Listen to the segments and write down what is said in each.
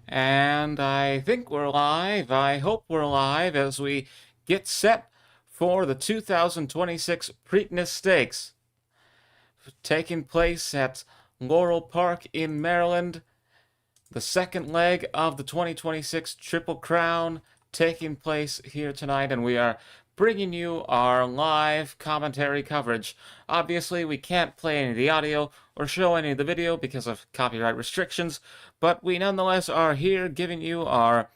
And I think we're live. I hope we're live as we get set for the 2026 Preakness Stakes, taking place at Laurel Park in Maryland. The second leg of the 2026 Triple Crown taking place here tonight, and we are bringing you our live commentary coverage. Obviously, we can't play any of the audio or show any of the video because of copyright restrictions, but we nonetheless are here giving you our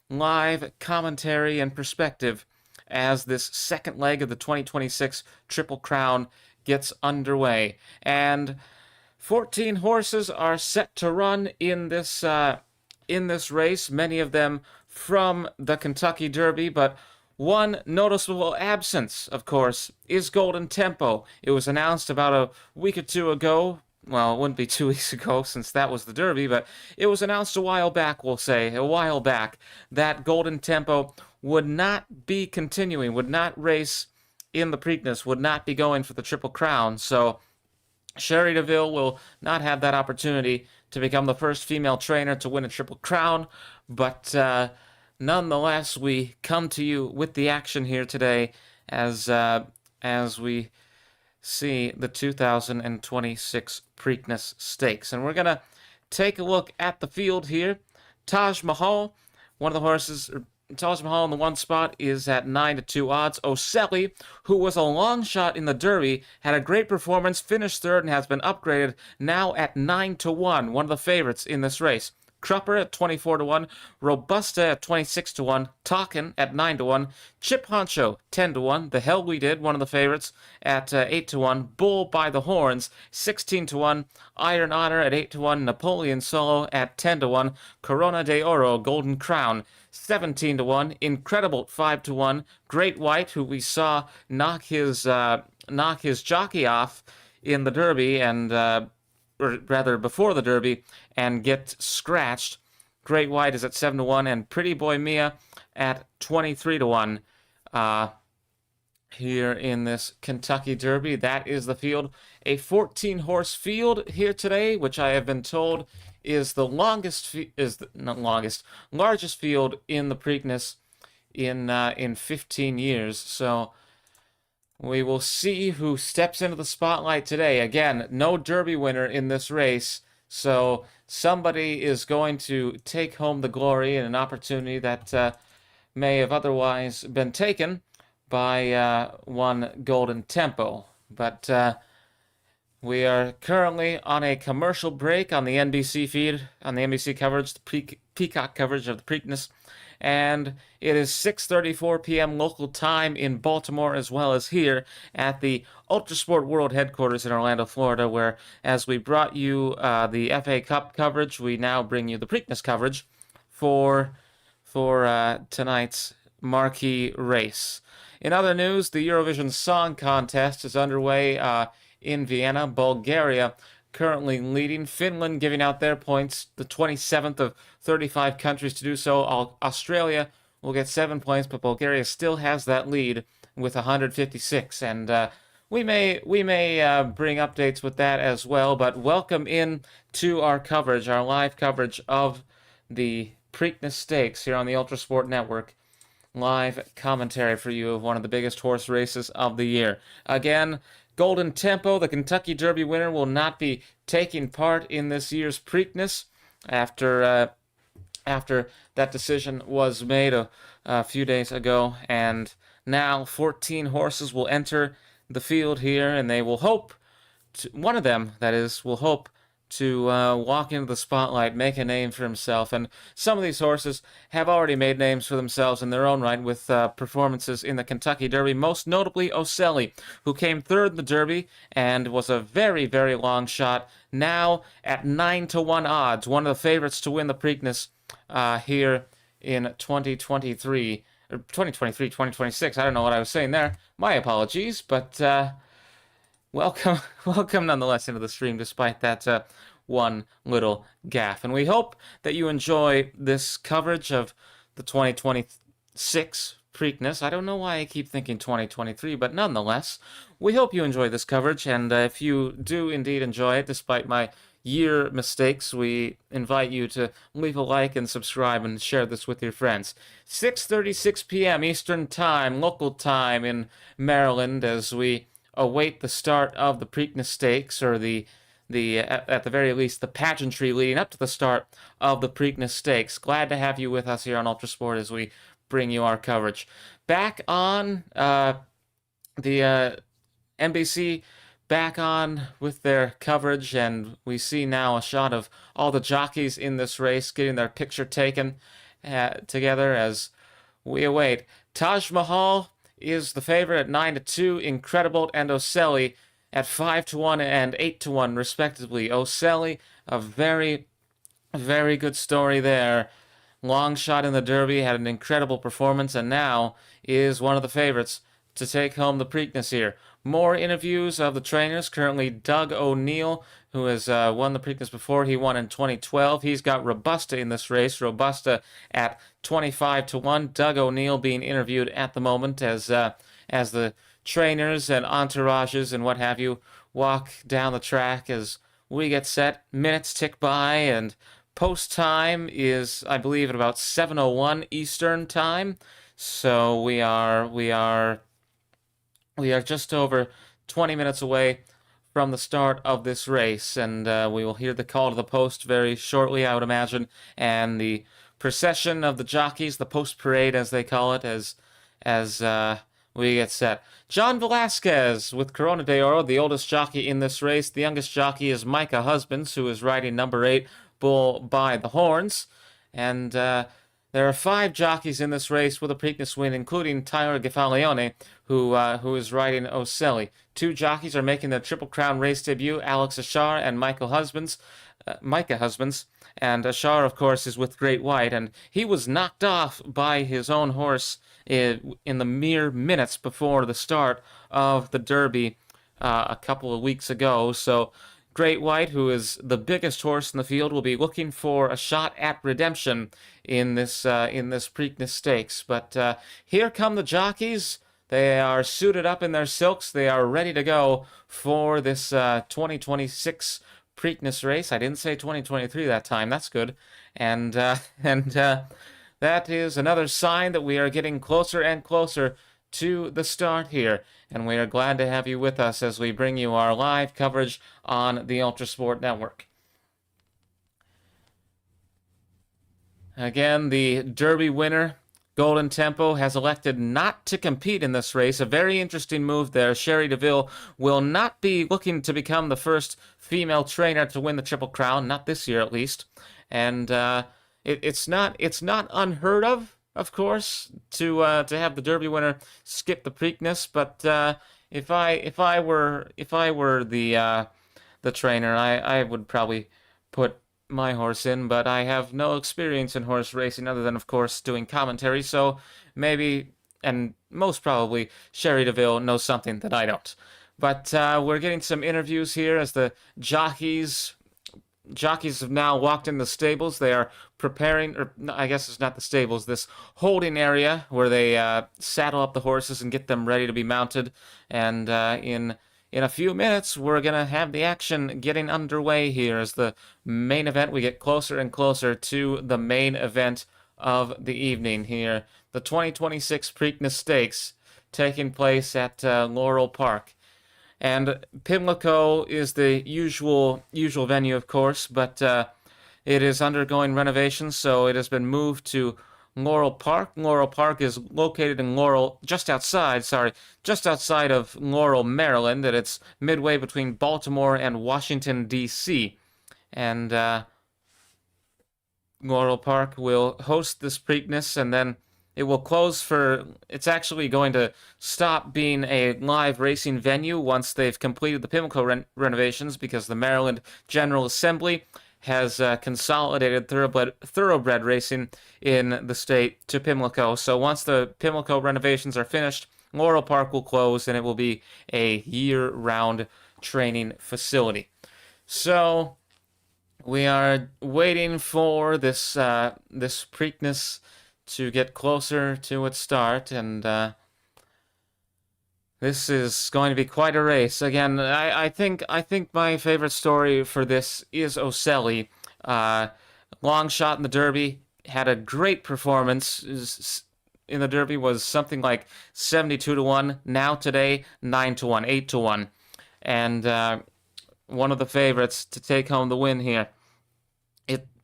live commentary and perspective as this second leg of the 2026 Triple Crown gets underway. And 14 horses are set to run in this race, many of them from the Kentucky Derby, but one noticeable absence, of course, is Golden Tempo. It was announced about a week or two ago. Well, it wouldn't be 2 weeks ago since that was the Derby, but it was announced a while back, that Golden Tempo would not be continuing, would not race in the Preakness, would not be going for the Triple Crown. So Sherry DeVille will not have that opportunity to become the first female trainer to win a Triple Crown, but nonetheless, we come to you with the action here today as we see the 2026 Preakness Stakes. And we're going to take a look at the field here. Taj Mahal, one of the horses, Taj Mahal in the one spot is at 9-2 odds. Ocelli, who was a long shot in the Derby, had a great performance, finished third, and has been upgraded, now at 9-1, one of the favorites in this race. Crupper at 24-1, Robusta at 26-1, Talkin at 9-1, Chip Honcho 10-1, The Hell We Did, one of the favorites, at 8-1, Bull by the Horns 16-1, Iron Honor at 8-1, Napoleon Solo at 10-1, Corona de Oro Golden Crown 17-1, Incredible 5-1, Great White, who we saw knock his jockey off in the Derby and or rather before the Derby, and get scratched. Great White is at 7-1, and Pretty Boy Mia at 23-1 here in this Kentucky Derby. That is the field. A 14-horse field here today, which I have been told is the largest field in the Preakness in 15 years. So we will see who steps into the spotlight today. Again, no Derby winner in this race, so somebody is going to take home the glory and an opportunity that may have otherwise been taken by one Golden Tempo. But we are currently on a commercial break on the NBC feed, on the NBC coverage, the Peacock coverage of the Preakness. And it is 6:34 p.m. local time in Baltimore, as well as here at the Ultrasport World headquarters in Orlando, Florida, where, as we brought you the FA Cup coverage, we now bring you the Preakness coverage for tonight's marquee race. In other news, the Eurovision Song Contest is underway in Vienna, Bulgaria currently leading. Finland giving out their points, the 27th of 35 countries to do so. Australia will get 7 points, but Bulgaria still has that lead with 156. And we may bring updates with that as well. But welcome in to our coverage, our live coverage of the Preakness Stakes here on the Ultrasport Network. Live commentary for you of one of the biggest horse races of the year. Again, Golden Tempo, the Kentucky Derby winner, will not be taking part in this year's Preakness after that decision was made a few days ago. And now 14 horses will enter the field here, and they will hope one of them, that is, will hope to walk into the spotlight, make a name for himself. And some of these horses have already made names for themselves in their own right with performances in the Kentucky Derby, most notably Ocelli, who came third in the Derby and was a very, very long shot, now at 9-1 odds, one of the favorites to win the Preakness here in 2023, 2026. I don't know what I was saying there. My apologies, but welcome nonetheless into the stream, despite that one little gaffe. And we hope that you enjoy this coverage of the 2026 Preakness. I don't know why I keep thinking 2023, but nonetheless, we hope you enjoy this coverage. And if you do indeed enjoy it, despite my year mistakes, we invite you to leave a like and subscribe and share this with your friends. 6:36 p.m. Eastern Time, local time in Maryland, as we await the start of the Preakness Stakes, or at the very least, the pageantry leading up to the start of the Preakness Stakes. Glad to have you with us here on Ultrasport as we bring you our coverage. Back on the NBC, back on with their coverage, and we see now a shot of all the jockeys in this race getting their picture taken together as we await. Taj Mahal is the favorite at 9-2, Incredible and Ocelli at 5-1 and 8-1 respectively. Ocelli, a very, very good story there. Long shot in the Derby, had an incredible performance, and now is one of the favorites to take home the Preakness here. More interviews of the trainers. Currently, Doug O'Neill, who has won the Preakness before. He won in 2012. He's got Robusta in this race. Robusta at 25-1. Doug O'Neill being interviewed at the moment as the trainers and entourages and what have you walk down the track as we get set. Minutes tick by, and post time is, I believe, at about 7:01 Eastern time. So we are just over 20 minutes away from the start of this race, and we will hear the call to the post very shortly, I would imagine, and the procession of the jockeys, the post parade as they call it, as we get set. John Velasquez with Corona de Oro, the oldest jockey in this race. The youngest jockey is Micah Husbands, who is riding number 8, Bull by the Horns, and there are 5 jockeys in this race with a Preakness win, including Tyler Gefaleone, who is riding Ocelli. 2 jockeys are making their Triple Crown race debut, Alex Ashar and Micah Husbands. And Ashar, of course, is with Great White, and he was knocked off by his own horse in the mere minutes before the start of the Derby a couple of weeks ago. So Great White, who is the biggest horse in the field, will be looking for a shot at redemption in this Preakness Stakes. But here come the jockeys. They are suited up in their silks. They are ready to go for this 2026 Preakness race. I didn't say 2023 that time. That's good. And that is another sign that we are getting closer and closer to the start here. And we are glad to have you with us as we bring you our live coverage on the Ultrasport Network. Again, the Derby winner, Golden Tempo, has elected not to compete in this race. A very interesting move there. Sherry DeVille will not be looking to become the first female trainer to win the Triple Crown, not this year at least. And it's not unheard of course, to have the Derby winner skip the Preakness. But if I were the trainer, I would probably put my horse in, but I have no experience in horse racing other than, of course, doing commentary, so maybe, and most probably, Sherry DeVille knows something that I don't. But we're getting some interviews here as the jockeys have now walked in the stables. They are preparing, or I guess it's not the stables, this holding area where they saddle up the horses and get them ready to be mounted, and in a few minutes, we're going to have the action getting underway here as the main event. We get closer and closer to the main event of the evening here. The 2026 Preakness Stakes taking place at Laurel Park. And Pimlico is the usual venue, of course, but it is undergoing renovations, so it has been moved to Laurel Park. Laurel Park is located in just outside of Laurel, Maryland, and it's midway between Baltimore and Washington, D.C. And Laurel Park will host this Preakness, and then it will close it's actually going to stop being a live racing venue once they've completed the Pimlico renovations, because the Maryland General Assembly has consolidated thoroughbred racing in the state to Pimlico. So once the Pimlico renovations are finished, Laurel Park will close, and it will be a year-round training facility. So we are waiting for this Preakness to get closer to its start, and This is going to be quite a race. Again, I think my favorite story for this is Ocelli. Uh, Long shot in the Derby, had a great performance. In the Derby was something like 72 to 1. Now today 9 to 1, 8 to 1. And one of the favorites to take home the win here.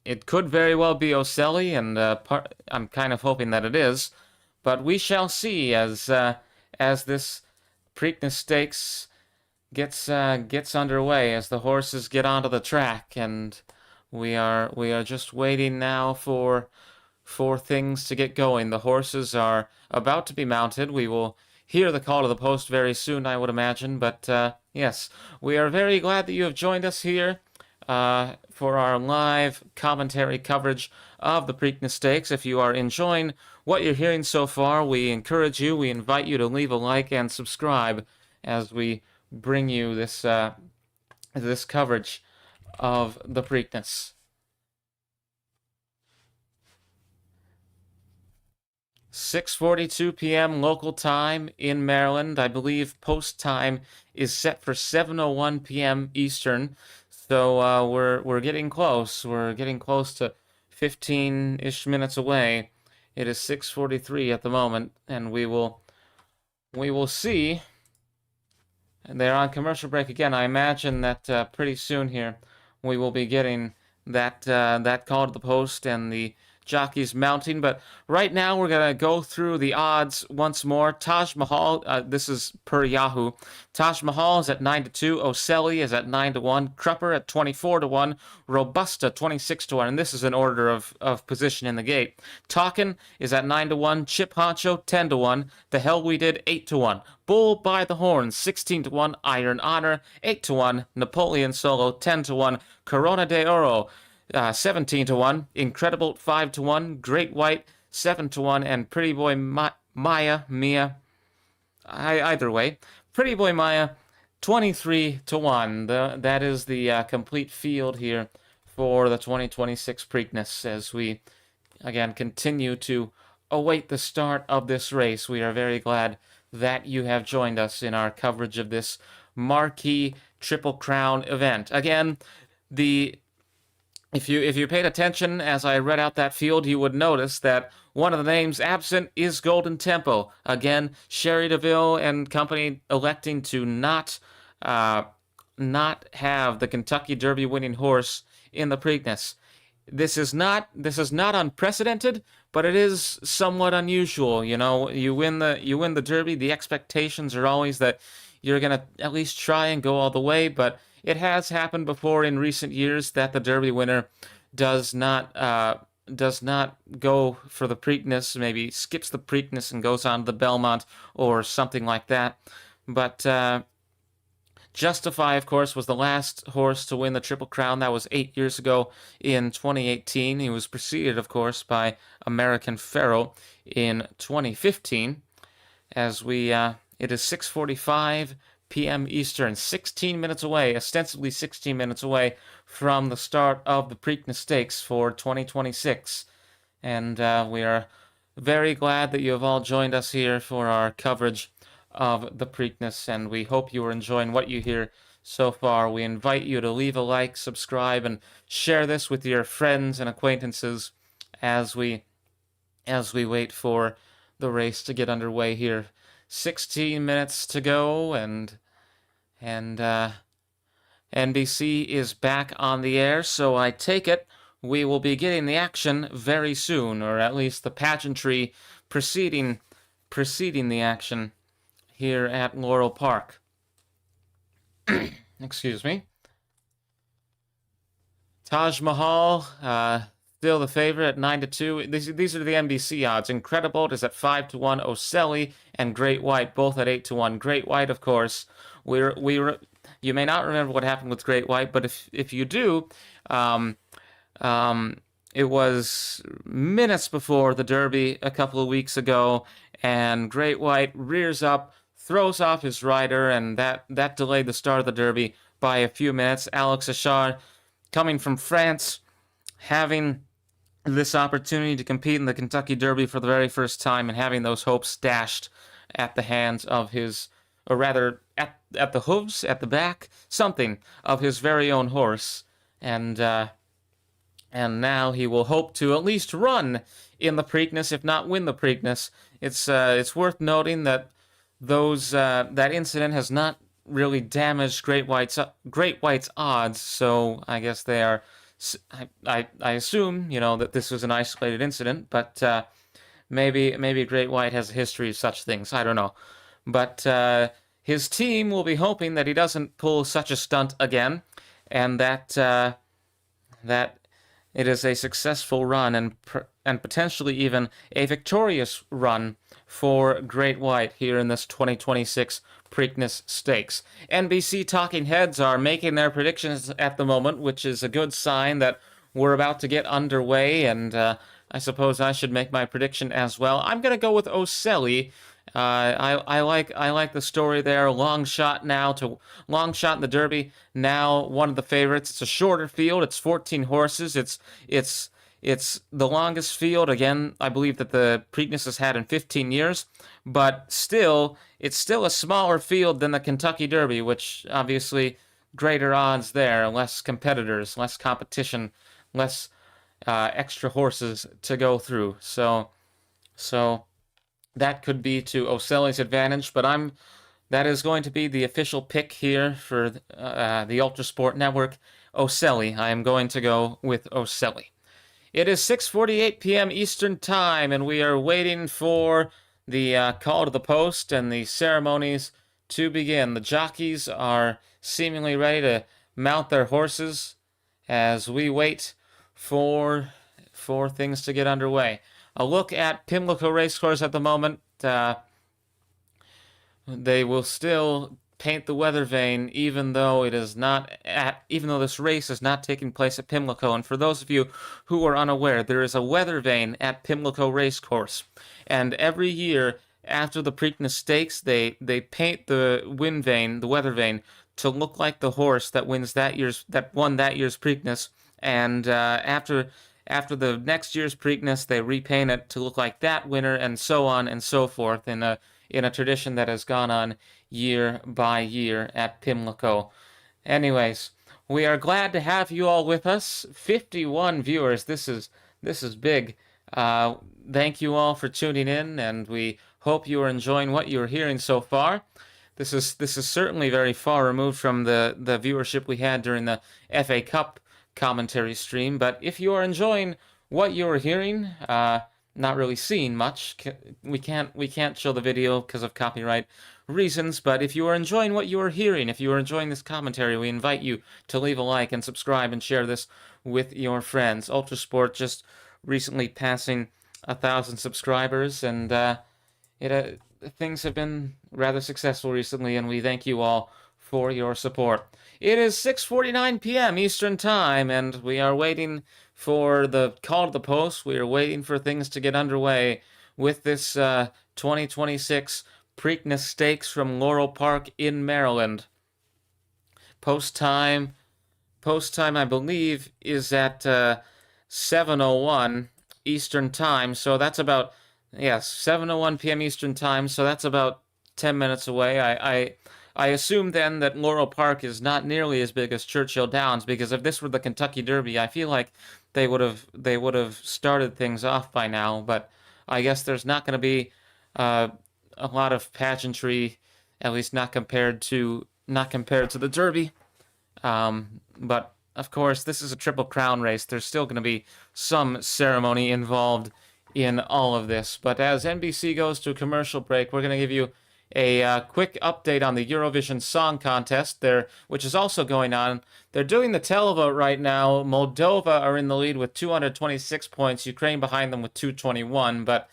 It could very well be Ocelli, and I'm kind of hoping that it is, but we shall see as this Preakness Stakes gets underway, as the horses get onto the track, and we are just waiting now for things to get going. The horses are about to be mounted. We will hear the call to the post very soon, I would imagine. But yes, we are very glad that you have joined us here for our live commentary coverage of the Preakness Stakes. If you are enjoying what you're hearing so far, we invite you to leave a like and subscribe as we bring you this coverage of the Preakness. 6:42 p.m. local time in Maryland. I believe post time is set for 7:01 p.m. Eastern. So we're getting close. We're getting close to 15-ish minutes away. It is 6:43 at the moment, and we will see. And they're on commercial break again. I imagine that pretty soon here we will be getting that call to the post and the jockeys mounting. But right now we're gonna go through the odds once more. Taj Mahal, this is per Yahoo. Taj Mahal is at 9 to 2. Ocelli is at 9 to 1. Crupper at 24 to 1. Robusta 26 to 1. And this is in order of position in the gate. Talkin is at 9 to 1. Chip Honcho 10 to 1. The Hell We Did 8 to 1. Bull by the Horns 16 to 1. Iron Honor 8 to 1. Napoleon Solo 10 to 1. Corona de Oro 17 to 1. Incredible 5 to 1. Great White 7 to 1. And Pretty Boy Mia. Either way. Pretty Boy Maya 23 to 1. That is the complete field here for the 2026 Preakness as we again continue to await the start of this race. We are very glad that you have joined us in our coverage of this marquee Triple Crown event. Again, if you paid attention as I read out that field, you would notice that one of the names absent is Golden Tempo. Again, Sherry DeVille and company electing to not have the Kentucky Derby winning horse in the Preakness. This is not unprecedented, but it is somewhat unusual. You know, you win the Derby, the expectations are always that you're gonna at least try and go all the way, but it has happened before in recent years that the Derby winner does not go for the Preakness, maybe skips the Preakness and goes on to the Belmont or something like that. But Justify, of course, was the last horse to win the Triple Crown. That was 8 years ago in 2018. He was preceded, of course, by American Pharoah in 2015. As it is 6:45 p.m. Eastern, 16 minutes away, ostensibly 16 minutes away from the start of the Preakness Stakes for 2026. And we are very glad that you have all joined us here for our coverage of the Preakness, and we hope you are enjoying what you hear so far. We invite you to leave a like, subscribe, and share this with your friends and acquaintances as we wait for the race to get underway here. 16 minutes to go, and NBC is back on the air, so I take it we will be getting the action very soon, or at least the pageantry preceding the action here at Laurel Park. Excuse me. Taj Mahal, still the favorite at 9 to 2. These are the NBC odds. Incredible is at 5 to 1. Ocelli and Great White both at 8 to 1. Great White, of course. You may not remember what happened with Great White, but if you do, it was minutes before the Derby a couple of weeks ago, and Great White rears up, throws off his rider, and that delayed the start of the Derby by a few minutes. Alex Achard, coming from France, having this opportunity to compete in the Kentucky Derby for the very first time and having those hopes dashed at the hands of his or rather at the hooves, at the back, something of his very own horse, and now he will hope to at least run in the Preakness, if not win the Preakness. It's worth noting that that incident has not really damaged Great White's odds, so I guess they are. I assume that this was an isolated incident, but maybe Great White has a history of such things. I don't know, but his team will be hoping that he doesn't pull such a stunt again, and that it is a successful run and potentially even a victorious run for Great White here in this 2026 Preakness Stakes. NBC talking heads are making their predictions at the moment, which is a good sign that we're about to get underway, and I suppose I should make my prediction as well. I'm going to go with Ocelli. I like the story there. Long shot in the Derby. Now one of the favorites. It's a shorter field. It's 14 horses. It's the longest field again. I believe that the Preakness has had in 15 years, but it's still a smaller field than the Kentucky Derby, which obviously greater odds there, less competitors, less competition, less extra horses to go through. So that could be to Ocelli's advantage, but that is going to be the official pick here for the Ultrasport Network. Ocelli. I am going to go with Ocelli. It is 6:48 p.m. Eastern Time, and we are waiting for the call to the post and the ceremonies to begin. The jockeys are seemingly ready to mount their horses as we wait for things to get underway. A look at Pimlico Racecourse at the moment. They will still paint the weather vane, even though this race is not taking place at Pimlico. And for those of you who are unaware, there is a weather vane at Pimlico Racecourse, and every year after the Preakness Stakes, they paint the weather vane, to look like the horse that won that year's Preakness, and after the next year's Preakness, they repaint it to look like that winner, and so on and so forth, in a tradition that has gone on year by year at Pimlico. Anyways, we are glad to have you all with us. 51 viewers. This is big. Thank you all for tuning in, and we hope you are enjoying what you're hearing so far. This is certainly very far removed from the viewership we had during the FA Cup commentary stream, but if you are enjoying what you're hearing, not really seeing much, we can't show the video because of copyright reasons, but if you are enjoying what you are hearing, if you are enjoying this commentary, we invite you to leave a like and subscribe and share this with your friends. Ultrasport just recently passing 1,000 subscribers, and things have been rather successful recently, and we thank you all for your support. It is 6:49 p.m. Eastern Time, and we are waiting for the call to the post. We are waiting for things to get underway with this 2026 Preakness Stakes from Laurel Park in Maryland. Post time, I believe, is at 7:01 Eastern Time, so that's about 7:01 p.m. Eastern Time, so that's about 10 minutes away. I assume then that Laurel Park is not nearly as big as Churchill Downs, because if this were the Kentucky Derby, I feel like they would have started things off by now. But I guess there's not going to be a lot of pageantry, at least not compared to the Derby. But of course, this is a Triple Crown race. There's still going to be some ceremony involved in all of this. But as NBC goes to a commercial break, we're going to give you a quick update on the Eurovision Song Contest there, which is also going on. They're doing the televote right now. Moldova are in the lead with 226 points. Ukraine behind them with 221. But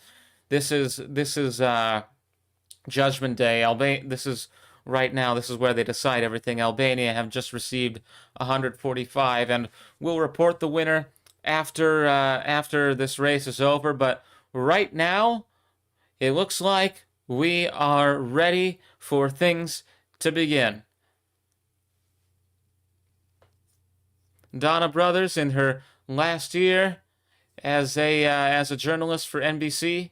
this is Judgment Day. This is where they decide everything. Albania have just received 145, and we'll report the winner after this race is over. But right now, it looks like we are ready for things to begin. Donna Brothers, in her last year as a journalist for NBC,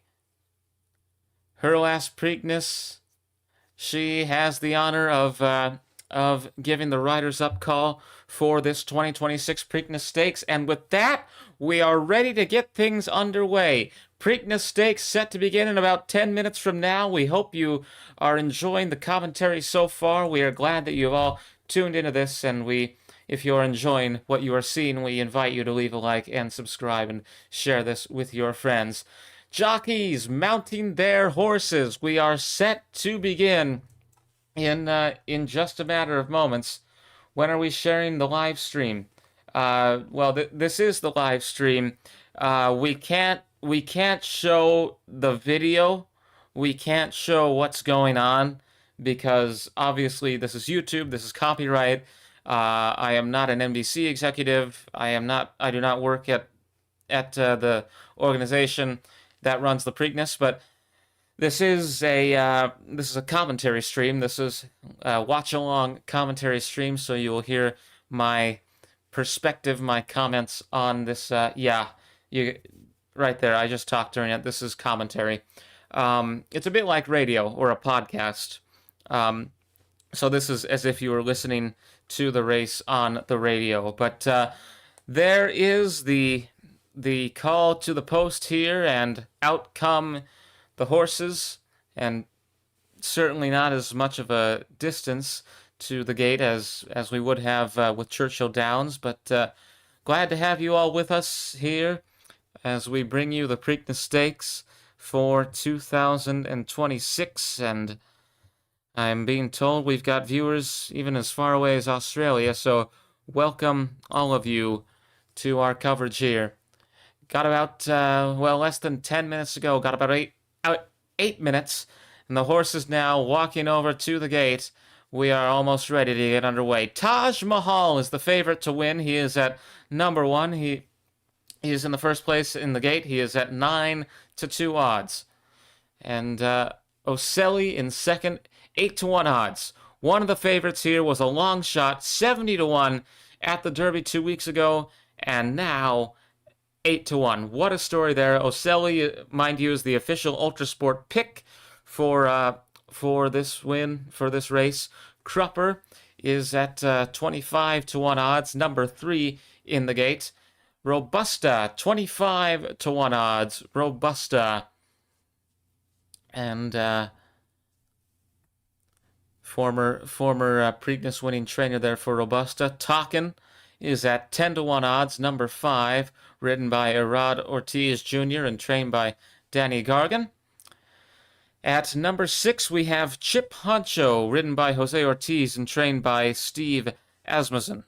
her last Preakness, She has the honor of giving the riders up call for this 2026 Preakness Stakes. And with that, we are ready to get things underway. Preakness Stakes set to begin in about 10 minutes from now. We hope you are enjoying the commentary so far. We are glad that you've all tuned into this, and if you're enjoying what you are seeing, we invite you to leave a like and subscribe and share this with your friends. Jockeys mounting their horses. We are set to begin in just a matter of moments. When are we sharing the live stream? Well, this is the live stream. We can't show the video. We can't show what's going on because obviously this is YouTube. This is copyright. I am not an NBC executive. I do not work at the organization that runs the Preakness, but this is a commentary stream. This is a watch-along commentary stream, so you will hear my perspective, my comments on this. You right there. I just talked during it. This is commentary. It's a bit like radio or a podcast. So this is as if you were listening to the race on the radio. But there is the call to the post here, and out come the horses, and certainly not as much of a distance to the gate as we would have with Churchill Downs. But glad to have you all with us here as we bring you the Preakness Stakes for 2026, and I'm being told we've got viewers even as far away as Australia, so welcome all of you to our coverage here. Got about, less than 10 minutes to go. Got about eight minutes, and the horse is now walking over to the gate. We are almost ready to get underway. Taj Mahal is the favorite to win. He is at number 1. He is in the first place in the gate. He is at 9-2 odds. And Ocelli in second, 8-1 odds. One of the favorites here was a long shot, 70-1 at the Derby 2 weeks ago, and now 8-1. What a story there. Ocelli, mind you, is the official Ultrasport pick for this win, for this race. Crupper is at 25-1 odds, number 3 in the gate. Robusta, 25-1 odds. Robusta. And former Preakness winning trainer there for Robusta. Talkin is at 10-1 odds, number 5, ridden by Erod Ortiz Jr. and trained by Danny Gargan. At number 6, we have Chip Honcho, ridden by Jose Ortiz and trained by Steve Asmussen.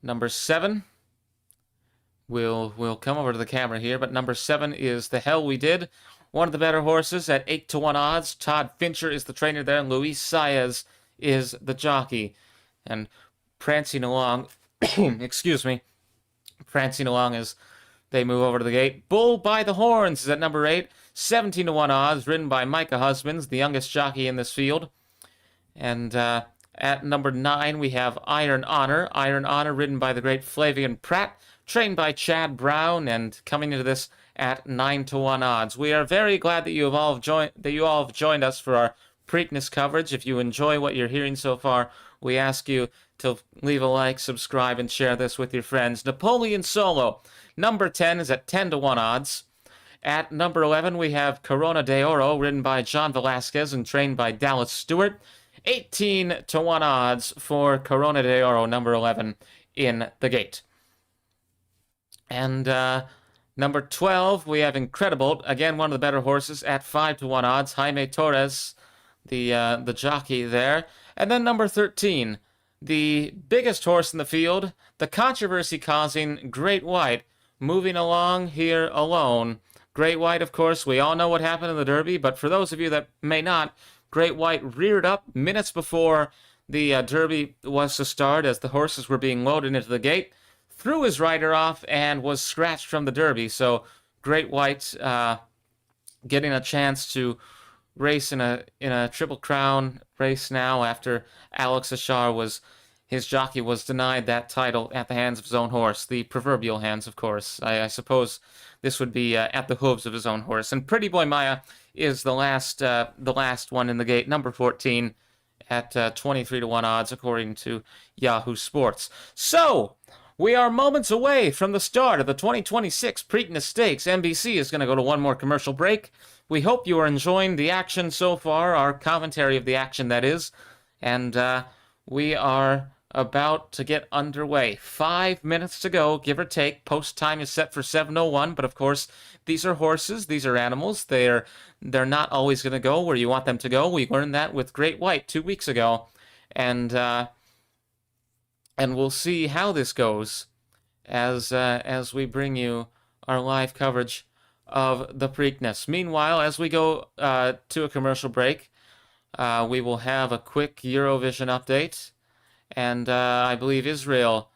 Number 7, we'll come over to the camera here, but number 7 is The Hell We Did, one of the better horses at 8-1 odds. Todd Fincher is the trainer there, and Luis Saez is the jockey. And prancing along, prancing along as they move over to the gate. Bull by the Horns is at number 8, 17-1 odds, ridden by Micah Husbands, the youngest jockey in this field. And at number 9, we have Iron Honor. Iron Honor, ridden by the great Flavian Pratt, trained by Chad Brown, and coming into this at 9-1 odds. We are very glad that you all have joined us for our Preakness coverage. If you enjoy what you're hearing so far, we ask you to leave a like, subscribe, and share this with your friends. Napoleon Solo, number 10, is at 10-1 odds. At number 11, we have Corona de Oro, ridden by John Velasquez and trained by Dallas Stewart. 18-1 odds for Corona de Oro, number 11, in the gate. And number 12, we have Incredible, again one of the better horses, at 5-1 odds. Jaime Torres, the jockey there. And then number 13, the biggest horse in the field, the controversy-causing Great White, moving along here alone. Great White, of course, we all know what happened in the Derby, but for those of you that may not, Great White reared up minutes before the Derby was to start as the horses were being loaded into the gate, threw his rider off, and was scratched from the Derby. So Great White getting a chance to race in a Triple Crown race now after Alex Ashar his jockey was denied that title at the hands of his own horse, the proverbial hands, of course. I suppose this would be at the hooves of his own horse. And Pretty Boy Maya is the last one in the gate, number 14, at 23 to 1 odds, according to Yahoo Sports. So, we are moments away from the start of the 2026 Preakness Stakes. NBC is going to go to one more commercial break. We hope you are enjoying the action so far, our commentary of the action, that is. And we are about to get underway. 5 minutes to go, give or take. Post time is set for 7:01, but of course, these are horses, these are animals. They're not always going to go where you want them to go. We learned that with Great White 2 weeks ago. And we'll see how this goes as we bring you our live coverage of the Preakness. Meanwhile, as we go to a commercial break, we will have a quick Eurovision update, and I believe Israel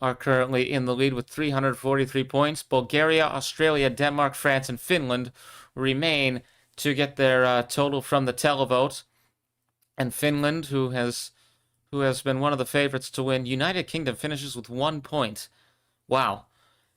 are currently in the lead with 343 points. Bulgaria, Australia, Denmark, France, and Finland remain to get their total from the televote. And Finland, who has been one of the favorites to win, United Kingdom finishes with 1 point. Wow.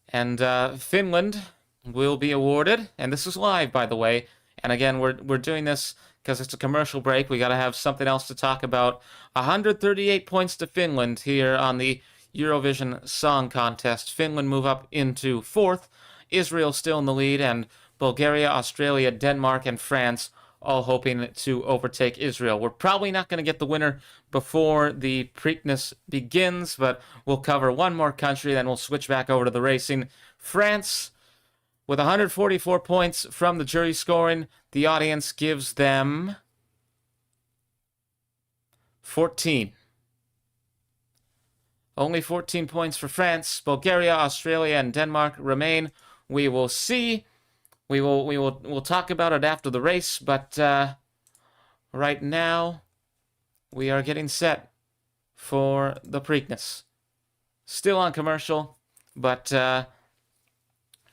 And Finland will be awarded, and this is live, by the way. And again, we're doing this because it's a commercial break. We got to have something else to talk about. 138 points to Finland here on the Eurovision Song Contest. Finland move up into 4th. Israel still in the lead, and Bulgaria, Australia, Denmark, and France all hoping to overtake Israel. We're probably not going to get the winner before the Preakness begins, but we'll cover one more country, then we'll switch back over to the racing. France, with 144 points from the jury scoring, the audience gives them 14. Only 14 points for France. Bulgaria, Australia, and Denmark remain. We will see. We'll talk about it after the race, but right now we are getting set for the Preakness. Still on commercial, but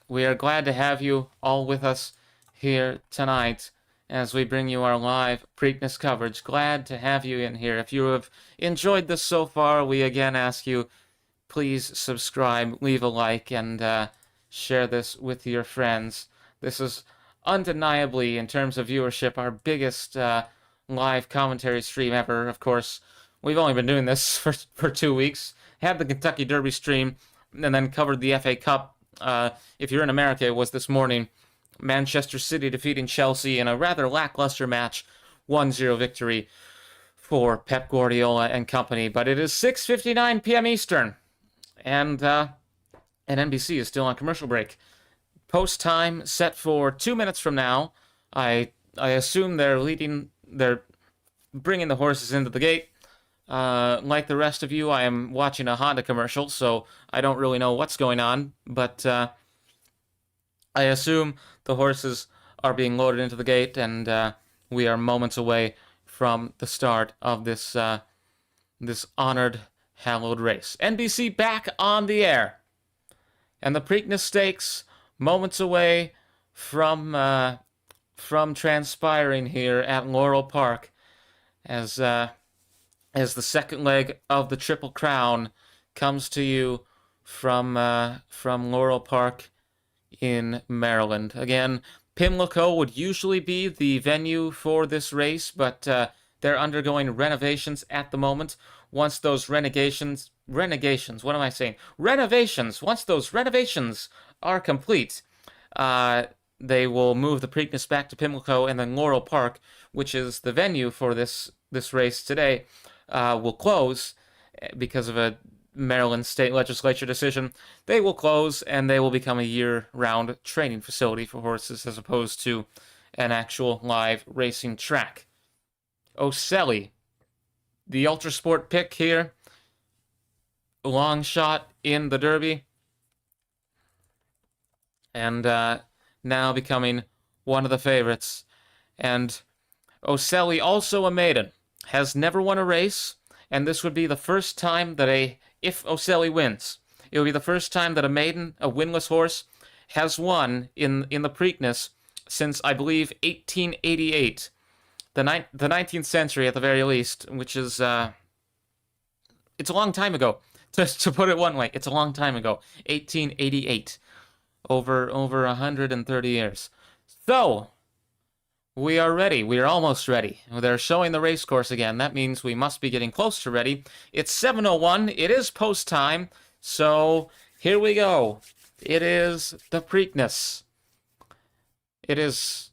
we are glad to have you all with us here tonight as we bring you our live Preakness coverage. Glad to have you in here. If you have enjoyed this so far, we again ask you, please subscribe, leave a like, and share this with your friends. This is undeniably, in terms of viewership, our biggest live commentary stream ever. Of course, we've only been doing this for 2 weeks. Had the Kentucky Derby stream, and then covered the FA Cup. If you're in America, it was this morning. Manchester City defeating Chelsea in a rather lackluster match. 1-0 victory for Pep Guardiola and company. But it is 6:59 p.m. Eastern, and NBC is still on commercial break. Post time set for 2 minutes from now. I assume they're bringing the horses into the gate. Like the rest of you, I am watching a Honda commercial, so I don't really know what's going on, but I assume the horses are being loaded into the gate, and we are moments away from the start of this honored, hallowed race. NBC back on the air, and the Preakness Stakes moments away from transpiring here at Laurel Park, as the second leg of the Triple Crown comes to you from Laurel Park in Maryland. Again, Pimlico would usually be the venue for this race, but they're undergoing renovations at the moment. Once those renovations, once those renovations are complete, they will move the Preakness back to Pimlico, and then Laurel Park, which is the venue for this race today, will close because of a Maryland state legislature decision. They will close, and they will become a year-round training facility for horses as opposed to an actual live racing track. Ocelli, the ultra sport pick here, long shot in the Derby, and now becoming one of the favorites. And Ocelli, also a maiden, has never won a race, and this would be the first time that if Ocelli wins, it will be the first time that a maiden, a winless horse, has won in the Preakness since, I believe, 1888. The 19th century at the very least, which is, it's a long time ago, to put it one way. It's a long time ago. 1888. Over 130 years. So, We are ready. We are almost ready. They're showing the race course again. That means we must be getting close to ready. It's 7:01. It is post time. So here we go. It is the Preakness. It is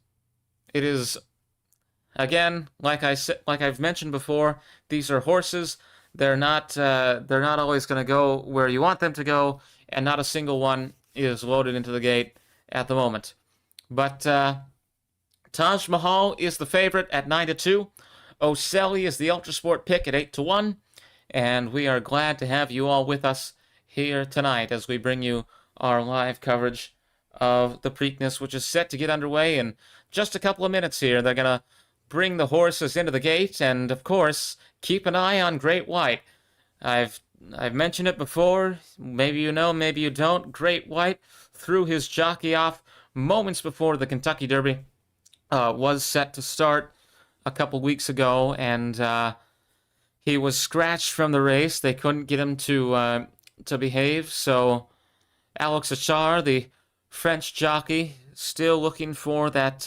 again, like I've mentioned before, these are horses. They're not always going to go where you want them to go, and not a single one is loaded into the gate at the moment. But Taj Mahal is the favorite at 9-2. Noticeably is the Ultra Sport pick at 8-1. And we are glad to have you all with us here tonight as we bring you our live coverage of the Preakness, which is set to get underway in just a couple of minutes here. They're going to bring the horses into the gate, and of course, keep an eye on Great White. I've mentioned it before. Maybe you know, maybe you don't. Great White threw his jockey off moments before the Kentucky Derby was set to start a couple weeks ago, and he was scratched from the race. They couldn't get him to behave, so Alex Achard, the French jockey, still looking for that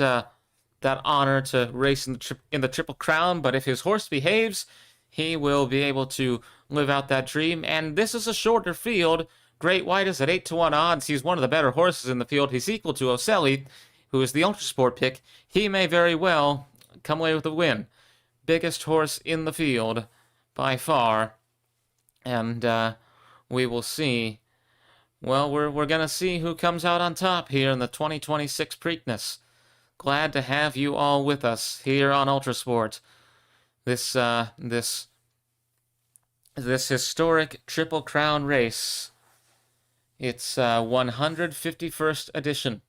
honor to race in the Triple Crown. But if his horse behaves, he will be able to live out that dream. And this is a shorter field. Great White is at 8-1 odds. He's one of the better horses in the field. He's equal to Noticeably, who is the Ultra Sport pick. He may very well come away with a win. Biggest horse in the field by far. And we will see. Well, we're going to see who comes out on top here in the 2026 Preakness. Glad to have you all with us here on Ultrasport. This historic Triple Crown race. It's 151st edition.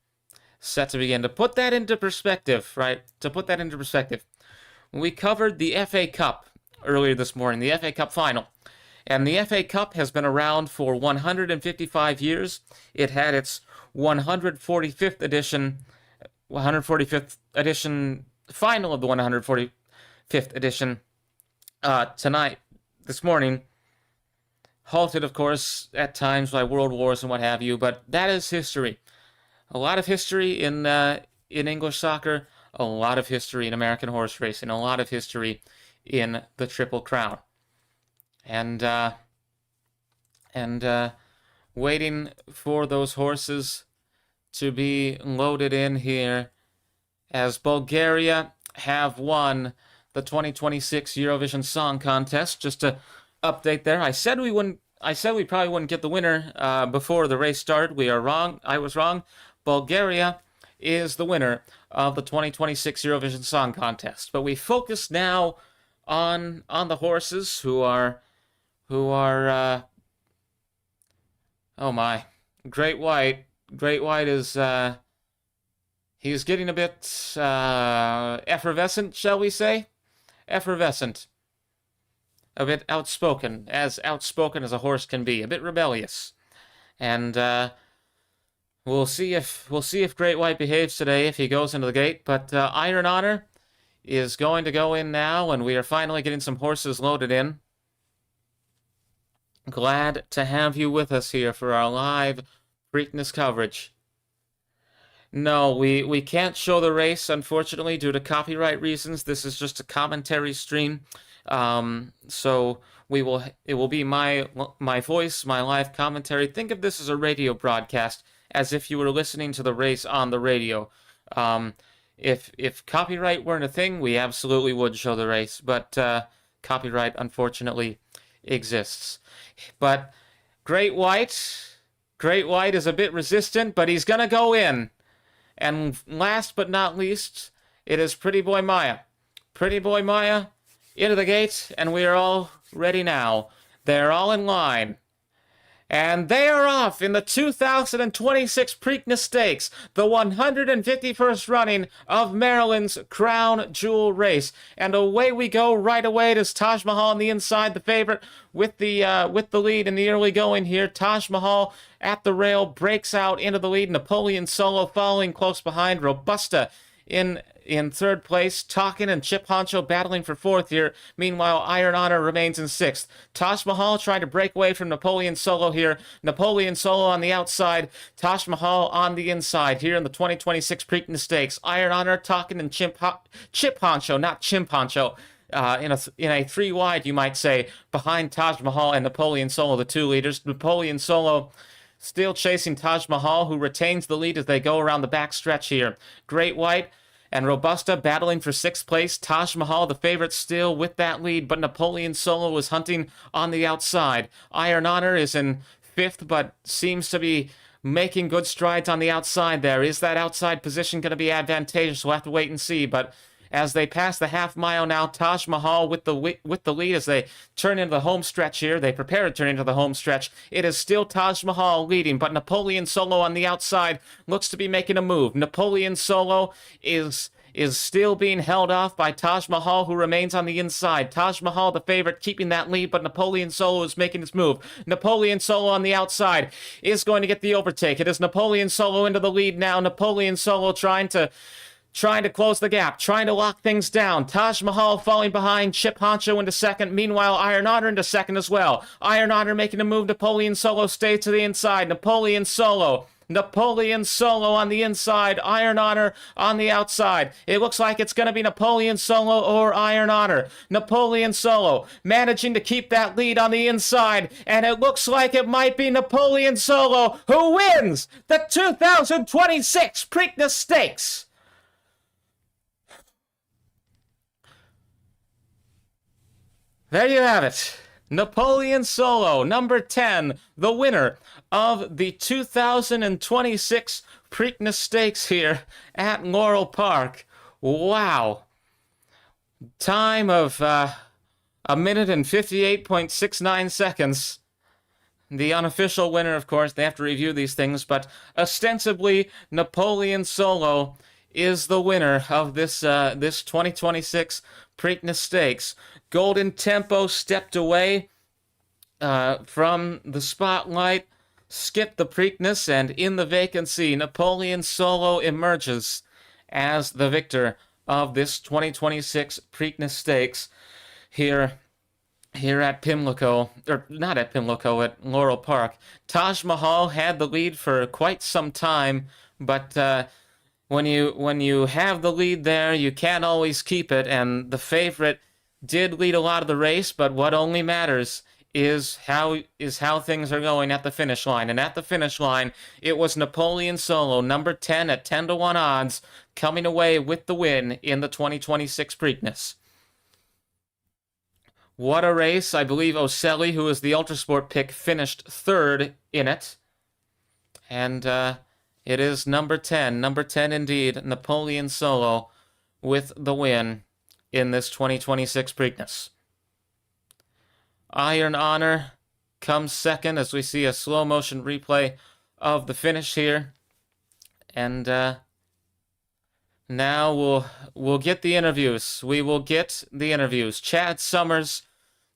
Set to begin. To put that into perspective, right? To put that into perspective, we covered the FA Cup earlier this morning, the FA Cup final. And the FA Cup has been around for 155 years. It had its 145th edition final of the 145th edition this morning. Halted, of course, at times by world wars and what have you, but that is history. A lot of history in English soccer, a lot of history in American horse racing, a lot of history in the Triple Crown. And waiting for those horses to be loaded in here, as Bulgaria have won the 2026 Eurovision Song Contest. Just to update there, I said we probably wouldn't get the winner before the race started. We are wrong. I was wrong. Bulgaria is the winner of the 2026 Eurovision Song Contest. But we focus now on the horses who are oh my, Great White. Great White is he's getting a bit effervescent, shall we say? Effervescent. A bit outspoken as a horse can be. A bit rebellious. And we'll see if Great White behaves today, if he goes into the gate. But Iron Honor is going to go in now, and we are finally getting some horses loaded in. Glad to have you with us here for our live Preakness coverage. No, we can't show the race, unfortunately, due to copyright reasons. This is just a commentary stream. So it will be my voice, my live commentary. Think of this as a radio broadcast, as if you were listening to the race on the radio. If copyright weren't a thing, we absolutely would show the race, but copyright, unfortunately, exists. But Great White is a bit resistant, but he's gonna go in. And last but not least, it is Pretty Boy Maya. Pretty Boy Maya into the gate, and we are all ready now. They're all in line. And they are off in the 2026 Preakness Stakes, the 151st running of Maryland's Crown Jewel Race. And away we go right away. It is Taj Mahal on the inside, the favorite, with the lead in the early going here. Taj Mahal at the rail breaks out into the lead. Napoleon Solo following close behind. Robusta in third place. Talkin and Chip Honcho battling for fourth here. Meanwhile, Iron Honor remains in sixth. Taj Mahal trying to break away from Napoleon Solo here. Napoleon Solo on the outside. Taj Mahal on the inside here in the 2026 Preakness Stakes. Iron Honor, Talkin and Chip Honcho, not Chimp Honcho. In a three wide, you might say, behind Taj Mahal and Napoleon Solo, the two leaders. Napoleon Solo still chasing Taj Mahal, who retains the lead as they go around the back stretch here. Great White and Robusta battling for sixth place. Taj Mahal, the favorite, still with that lead, but Napoleon Solo is hunting on the outside. Iron Honor is in fifth, but seems to be making good strides on the outside there. Is that outside position going to be advantageous? We'll have to wait and see, but as they pass the half mile now, Taj Mahal with the lead as they turn into the home stretch here. They prepare to turn into the home stretch. It is still Taj Mahal leading, but Napoleon Solo on the outside looks to be making a move. Napoleon Solo is still being held off by Taj Mahal, who remains on the inside. Taj Mahal, the favorite, keeping that lead, but Napoleon Solo is making his move. Napoleon Solo on the outside is going to get the overtake. It is Napoleon Solo into the lead now. Napoleon Solo trying to close the gap, trying to lock things down. Taj Mahal falling behind, Chip Honcho into second. Meanwhile, Iron Honor into second as well. Iron Honor making a move. Napoleon Solo stays to the inside. Napoleon Solo on the inside. Iron Honor on the outside. It looks like it's going to be Napoleon Solo or Iron Honor. Napoleon Solo managing to keep that lead on the inside, and it looks like it might be Napoleon Solo who wins the 2026 Preakness Stakes. There you have it. Napoleon Solo, number 10, the winner of the 2026 Preakness Stakes here at Laurel Park. Wow. Time of 1 minute and 58.69 seconds. The unofficial winner, of course, they have to review these things, but ostensibly Napoleon Solo is the winner of this 2026 Preakness Stakes. Golden Tempo stepped away from the spotlight, skipped the Preakness, and in the vacancy, Napoleon Solo emerges as the victor of this 2026 Preakness Stakes here at Pimlico, or not at Pimlico, at Laurel Park. Taj Mahal had the lead for quite some time, but when you have the lead there, you can't always keep it, and the favorite did lead a lot of the race, but what only matters is how things are going at the finish line. And at the finish line, it was Napoleon Solo, number 10 at 10-1 odds, coming away with the win in the 2026 Preakness. What a race. I believe Ocelli, who is the Ultrasport pick, finished third in it. And it is number 10 indeed, Napoleon Solo, with the win in this 2026 Preakness. Iron Honor comes second as we see a slow motion replay of the finish here. And now we'll get the interviews. We will get the interviews. Chad Summers,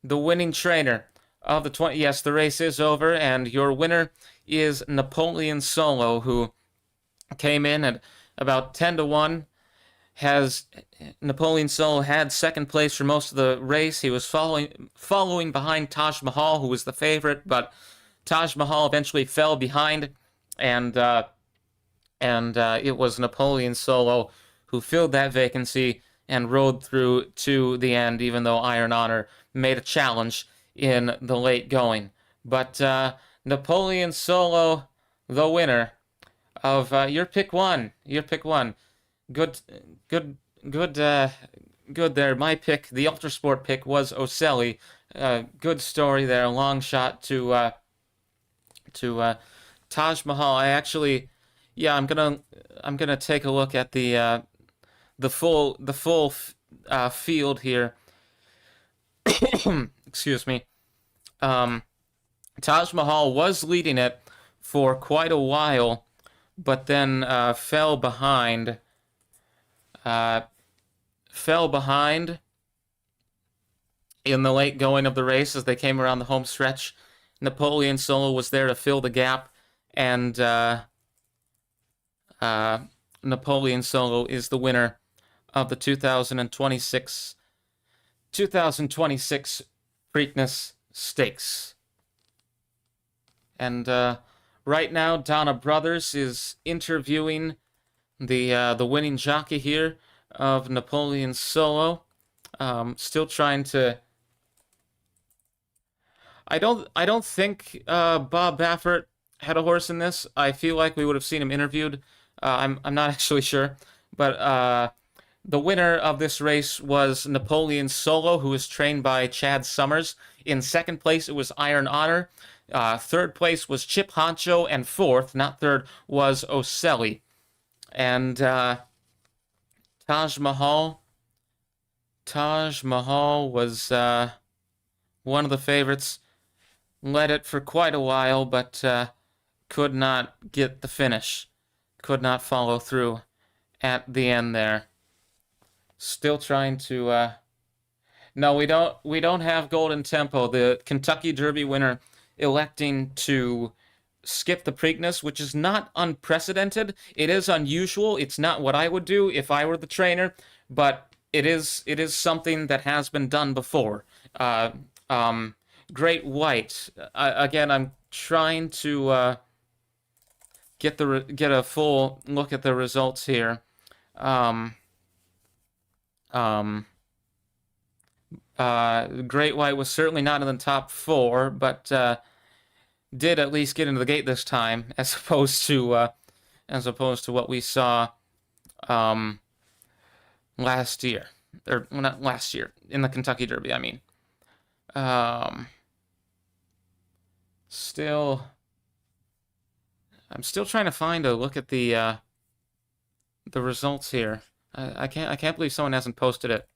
the winning trainer of the yes, the race is over, and your winner is Napoleon Solo, who came in at about 10-1. Napoleon Solo had second place for most of the race. He was following behind Taj Mahal, who was the favorite, but Taj Mahal eventually fell behind, and it was Napoleon Solo who filled that vacancy and rode through to the end, even though Iron Honor made a challenge in the late going. But Napoleon Solo, the winner of your pick one. Good there. My pick, the Ultrasport pick, was Ocelli. Good story there. Long shot to Taj Mahal. I'm gonna take a look at the full field here. Excuse me. Taj Mahal was leading it for quite a while, but then fell behind. In the late going of the race as they came around the home stretch. Napoleon Solo was there to fill the gap, and Napoleon Solo is the winner of the 2026 Preakness Stakes. And right now, Donna Brothers is interviewing the winning jockey here of Napoleon Solo. Still trying to. I don't think Bob Baffert had a horse in this. I feel like we would have seen him interviewed. I'm not actually sure, but the winner of this race was Napoleon Solo, who was trained by Chad Summers. In second place, it was Iron Honor. Third place was Chip Honcho, and fourth, not third, was Ocelli. And Taj Mahal was one of the favorites. Led it for quite a while, but could not get the finish. Could not follow through at the end there. Still trying to. No, we don't have Golden Tempo. The Kentucky Derby winner electing to skip the Preakness, which is not unprecedented. It is unusual. It's not what I would do if I were the trainer, but it is something that has been done before. Great White. Again, I'm trying to get a full look at the results here. Great White was certainly not in the top four, but did at least get into the gate this time, as opposed to what we saw last year, or not last year in the Kentucky Derby. I mean, I'm still trying to find a look at the results here. I can't believe someone hasn't posted it.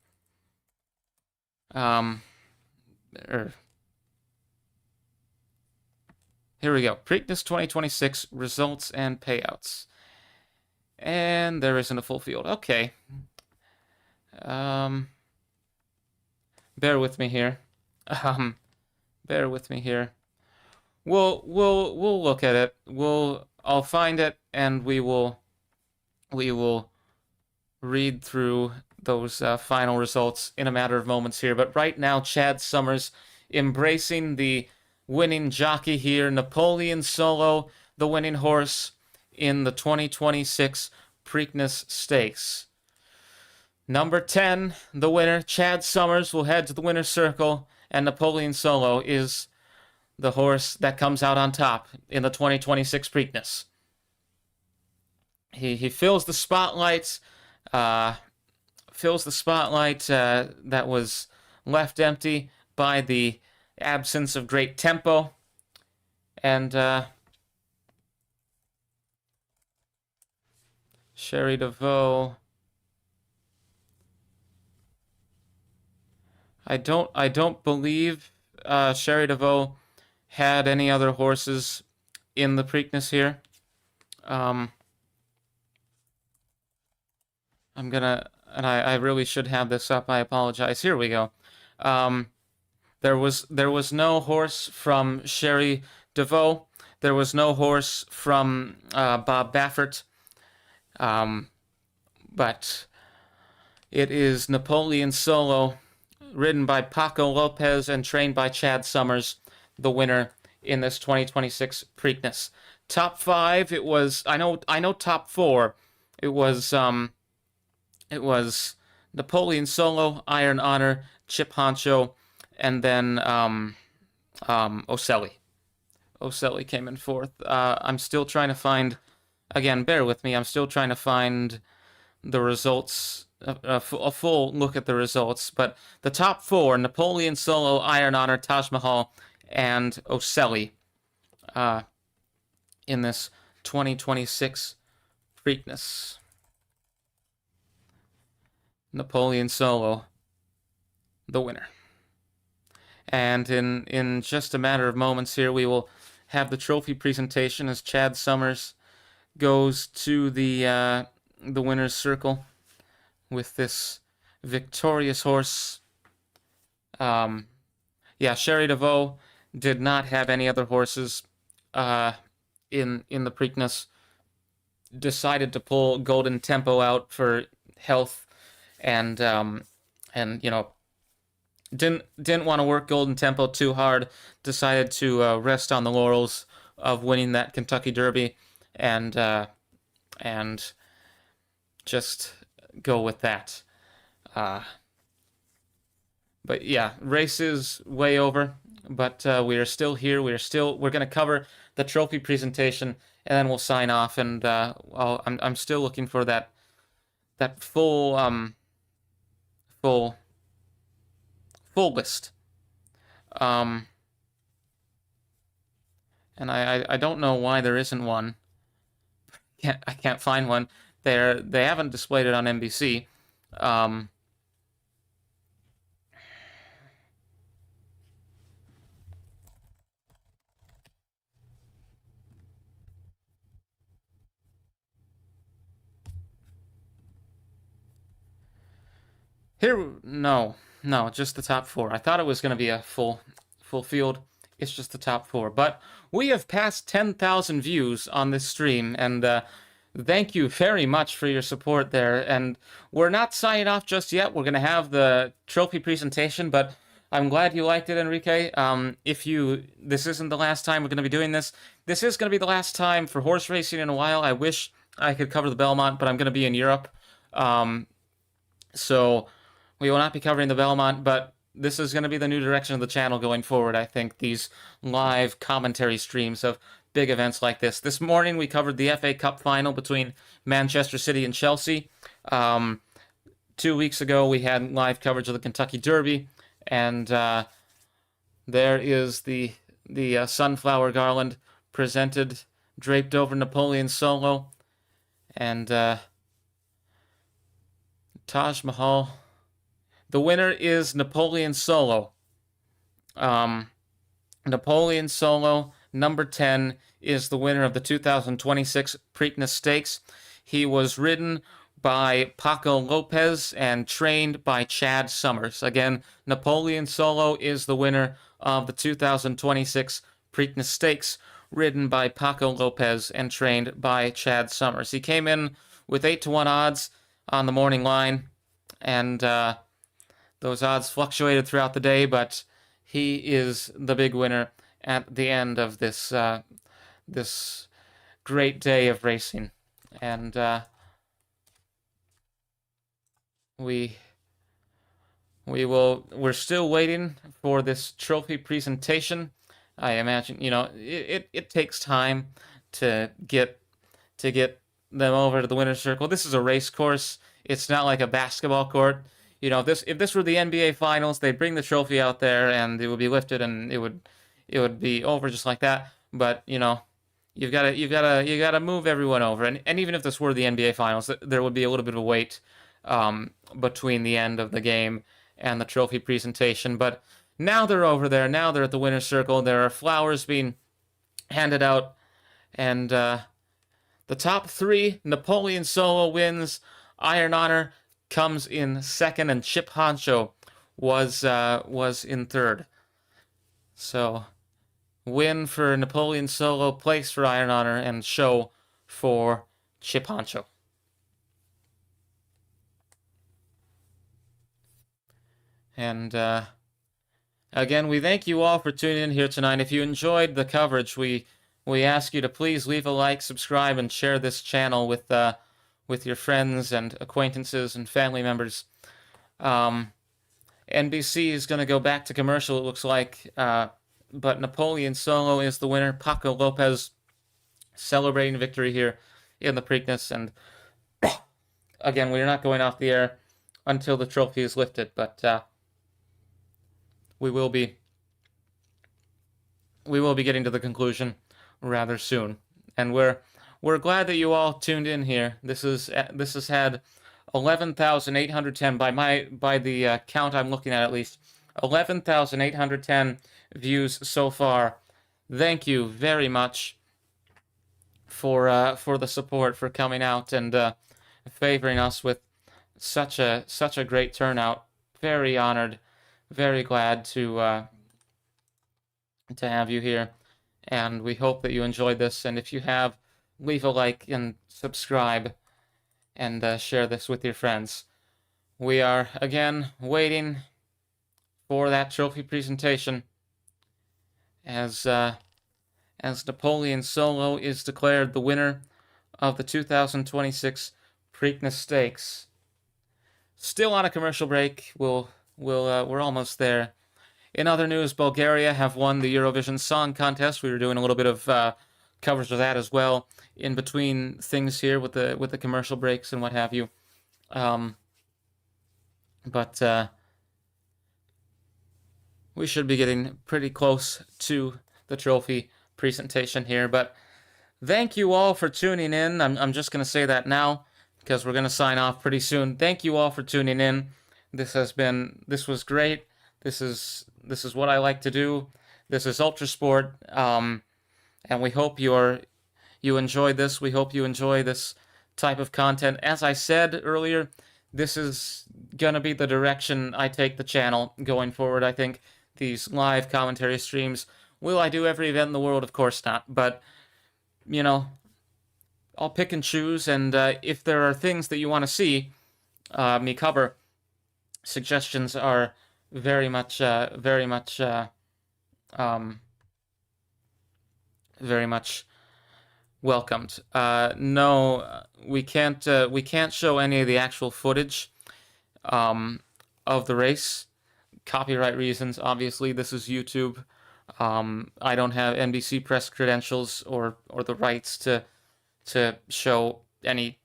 Here we go. Preakness 2026 results and payouts. And there isn't a full field. Okay. Bear with me here. Bear with me here. We'll look at it. I'll find it, and we will read through those final results in a matter of moments here. But right now, Chad Summers embracing the winning jockey here, Napoleon Solo, the winning horse in the 2026 Preakness Stakes. Number 10, the winner, Chad Summers, will head to the winner's circle, and Napoleon Solo is the horse that comes out on top in the 2026 Preakness. He fills the spotlight, that was left empty by the absence of great tempo. And Sherry DeVoe. I don't believe Sherry DeVoe had any other horses in the Preakness here. I really should have this up. I apologize. Here we go. There was no horse from Sherry DeVoe. There was no horse from Bob Baffert. But it is Napoleon Solo, ridden by Paco Lopez and trained by Chad Summers, the winner in this 2026 Preakness. Top 5, it was I know top 4. It was Napoleon Solo, Iron Honor, Chip Honcho, and then Ocelli. Ocelli came in fourth. I'm still trying to find, again, bear with me, I'm still trying to find the results, a full look at the results, but the top 4, Napoleon Solo, Iron Honor, Taj Mahal, and Ocelli in this 2026 Preakness. Napoleon Solo, the winner. And in just a matter of moments here, we will have the trophy presentation as Chad Summers goes to the winner's circle with this victorious horse. Sherry DeVoe did not have any other horses in the Preakness. decided to pull Golden Tempo out for health, and you know, didn't want to work Golden Tempo too hard. Decided to rest on the laurels of winning that Kentucky Derby, and and just go with that. But yeah, race is way over. But we are still here. We're gonna cover the trophy presentation, and then we'll sign off. And I'm still looking for that full full list. Um, and I don't know why there isn't one. I can't find one. They haven't displayed it on NBC. Here, no, just the top four. I thought it was going to be a full field. It's just the top four. But we have passed 10,000 views on this stream, and thank you very much for your support there. And we're not signing off just yet. We're going to have the trophy presentation, but I'm glad you liked it, Enrique. This isn't the last time we're going to be doing this. This is going to be the last time for horse racing in a while. I wish I could cover the Belmont, but I'm going to be in Europe. So we will not be covering the Belmont, but this is going to be the new direction of the channel going forward. I think these live commentary streams of big events like this. This morning we covered the FA Cup final between Manchester City and Chelsea. 2 weeks ago we had live coverage of the Kentucky Derby, and there is the sunflower garland draped over Napoleon's solo, and Taj Mahal. The winner is Napoleon Solo. Napoleon Solo, number 10, is the winner of the 2026 Preakness Stakes. He was ridden by Paco Lopez and trained by Chad Summers. Again, Napoleon Solo is the winner of the 2026 Preakness Stakes, ridden by Paco Lopez and trained by Chad Summers. He came in with 8-1 odds on the morning line, and those odds fluctuated throughout the day, but he is the big winner at the end of this this great day of racing. And we're still waiting for this trophy presentation. I imagine, it takes time to get them over to the winner's circle. This is a race course. It's not like a basketball court. If this were the NBA finals, they'd bring the trophy out there and it would be lifted and it would be over just like that. But you've got to move everyone over. And even if this were the NBA finals, there would be a little bit of a wait between the end of the game and the trophy presentation. But now they're over there. Now they're at the winner's circle. There are flowers being handed out, and the top three: Napoleon Solo wins, Iron Honor comes in second, and Chip Honcho was in third. So, win for Napoleon Solo, place for Iron Honor, and show for Chip Honcho. And again, we thank you all for tuning in here tonight. If you enjoyed the coverage, we ask you to please leave a like, subscribe, and share this channel with your friends and acquaintances and family members. NBC is going to go back to commercial, it looks like, but Napoleon Solo is the winner. Paco Lopez celebrating victory here in the Preakness, and again, we're not going off the air until the trophy is lifted, but we will be getting to the conclusion rather soon, and we're glad that you all tuned in here. This has had 11,810 by the count I'm looking at least 11,810 views so far. Thank you very much for the support, for coming out and favoring us with such a great turnout. Very honored, very glad to have you here, and we hope that you enjoyed this. And if you have leave a like and subscribe and share this with your friends. We are again waiting for that trophy presentation as Napoleon Solo is declared the winner of the 2026 Preakness Stakes. Still on a commercial break. We're almost there. In other news, Bulgaria have won the Eurovision Song Contest. We were doing a little bit of coverage of that as well in between things here with the commercial breaks and what have you. But we should be getting pretty close to the trophy presentation here. But thank you all for tuning in. I'm just going to say that now because we're going to sign off pretty soon. Thank you all for tuning in. This was great. This is what I like to do. This is Ultra Sport, and we hope you enjoy this. We hope you enjoy this type of content. As I said earlier, this is gonna be the direction I take the channel going forward. I think these live commentary streams. Will I do every event in the world? Of course not. But you know, I'll pick and choose. And if there are things that you want to see me cover, suggestions are very much welcomed. No, we can't show any of the actual footage of the race. Copyright reasons, obviously. This is YouTube. I don't have NBC press credentials or the rights to show any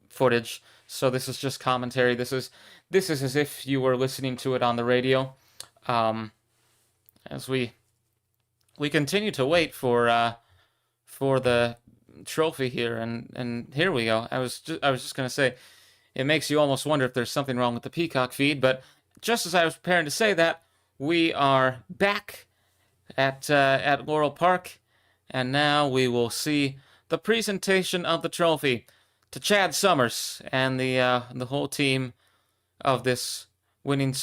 footage. So this is just commentary. This is as if you were listening to it on the radio. As we continue to wait for the trophy here, and here we go. I was just gonna say, it makes you almost wonder if there's something wrong with the Peacock feed. But just as I was preparing to say that, we are back at Laurel Park, and now we will see the presentation of the trophy to Chad Summers and the whole team of this winning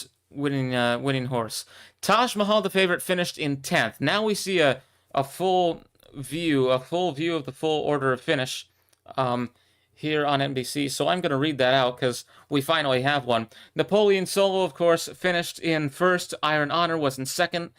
horse. Taj Mahal, the favorite, finished in 10th. Now we see a full view of the full order of finish here on NBC. So I'm going to read that out because we finally have one. Napoleon Solo, of course, finished in first. Iron Honor was in second.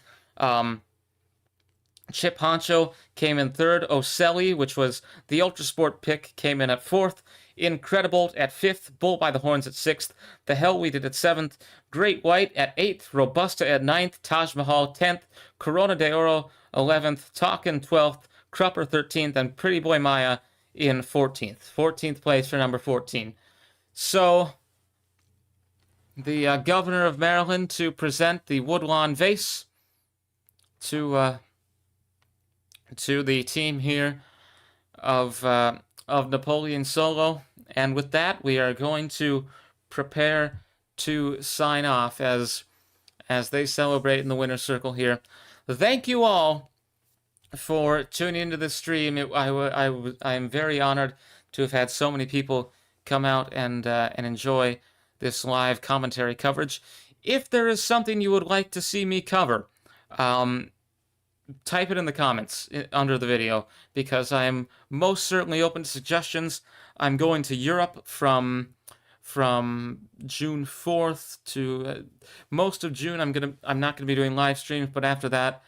Chip Honcho came in third. Ocelli, which was the Ultra Sport pick, came in at fourth. Incredible at fifth. Bull by the Horns at sixth. The Hell We Did at seventh. Great White at eighth. Robusta at ninth. Taj Mahal 10th. Corona de Oro 11th. Talkin 12th. Crupper 13th. And Pretty Boy Maya in 14th. 14th place for number 14. So, the governor of Maryland to present the Woodlawn Vase to the team here of Napoleon Solo. And with that, we are going to prepare to sign off as they celebrate in the winner's circle here. Thank you all for tuning into this stream. I am very honored to have had so many people come out and enjoy this live commentary coverage. If there is something you would like to see me cover, type it in the comments under the video, because I am most certainly open to suggestions. I'm going to Europe from June 4th to most of June. I'm not gonna be doing live streams, but after that,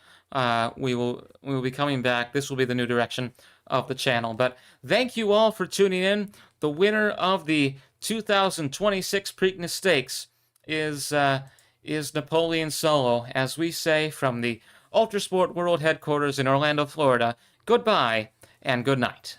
we will be coming back. This will be the new direction of the channel. But thank you all for tuning in. The winner of the 2026 Preakness Stakes is Napoleon Solo, as we say from the Ultra Sport World Headquarters in Orlando, Florida. Goodbye and good night.